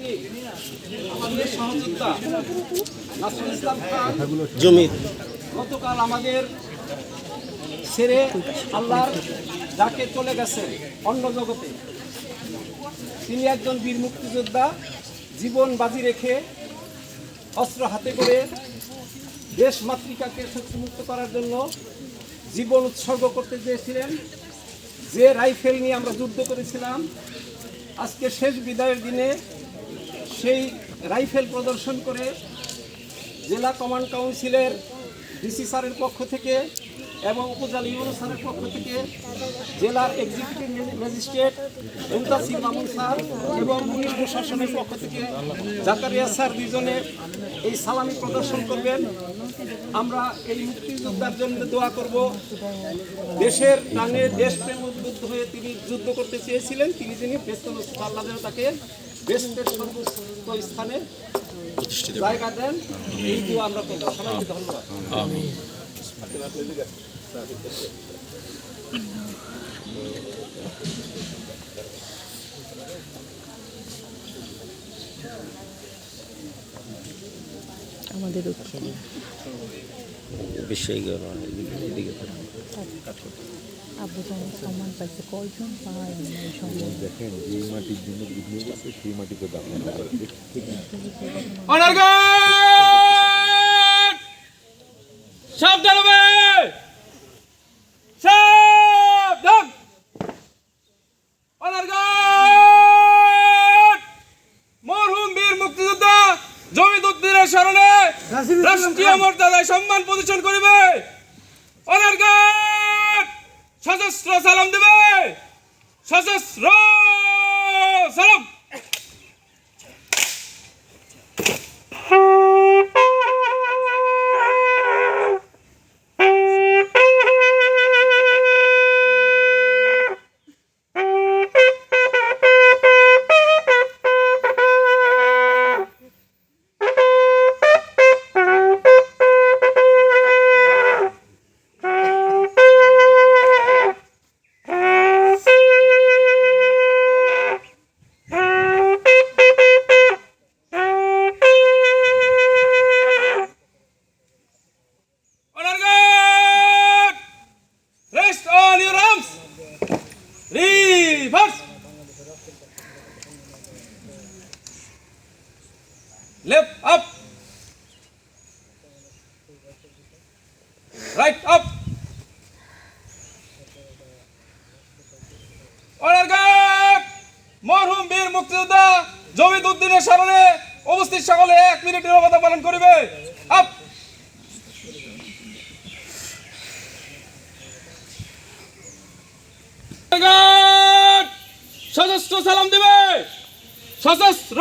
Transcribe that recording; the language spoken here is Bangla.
যিনি আমাদের সহযোদ্ধা নাসরুল ইসলাম খান জমির গতকাল আমাদের ছেড়ে আল্লাহর ডাকে চলে গেছে অন্য জগতে। তিনি একজন বীর মুক্তিযোদ্ধা, জীবন বাজি রেখে অস্ত্র হাতে করে দেশ মাতৃকাকে শক্তিমুক্ত করার জন্য জীবন উৎসর্গ করতে চেয়েছিলেন। যে রাইফেল নিয়ে আমরা যুদ্ধ করেছিলাম, আজকে শেষ বিদায়ের দিনে সেই রাইফেল প্রদর্শন করে জেলা কমান্ড কাউন্সিলের ডিসি স্যারের পক্ষ থেকে এবং উপজেলা ইউনো স্যারের পক্ষ থেকে জেলার executive magistrate Muntasir Mamun sir এবং পুলিশ প্রশাসনের পক্ষ থেকে জাকারিয়া স্যার দুজনে এই সালামি প্রদর্শন করবেন। আমরা এই মুক্তিযোদ্ধার জন্য দোয়া করব। দেশের টানে দেশপ্রেম উদ্বুদ্ধ হয়ে তিনি যুদ্ধ করতে চেয়েছিলেন। তিনি যিনি ব্যস্ত আল্লাহ যেন তাকে দেশের সর্বোচ্চ স্থানে জায়গা দেন, এই দোয়া আমরা করবো। সবাইকে ধন্যবাদ। আমাদের বিষয় আব্বু যেমন সম্মান পাইছে, কয়জন পায় এই সম্মান? দেখেন যে মাটির জন্য ঘুরিয়ে গেছে সেই মাটিতে দাম সাবধান হবে, সাবধান। মরহুম বীর মুক্তিযোদ্ধা জমিদ উদ্দিনের স্মরণে রাষ্ট্রীয় মর্যাদায় সম্মান প্রদর্শন করিবে। অনারগাট সশস্ত্র সালাম দেবে, সশস্ত্র সালাম। Reverse. Left up. Right up. Order guard. মরহুম বীর মুক্তিযোদ্ধা জমিদ উদ্দিনের স্মরণে উপস্থিত সকলে 1 মিনিট নীরবতা পালন করিবে। আপ। সশস্ত্র সালাম দিবে, সশস্ত্র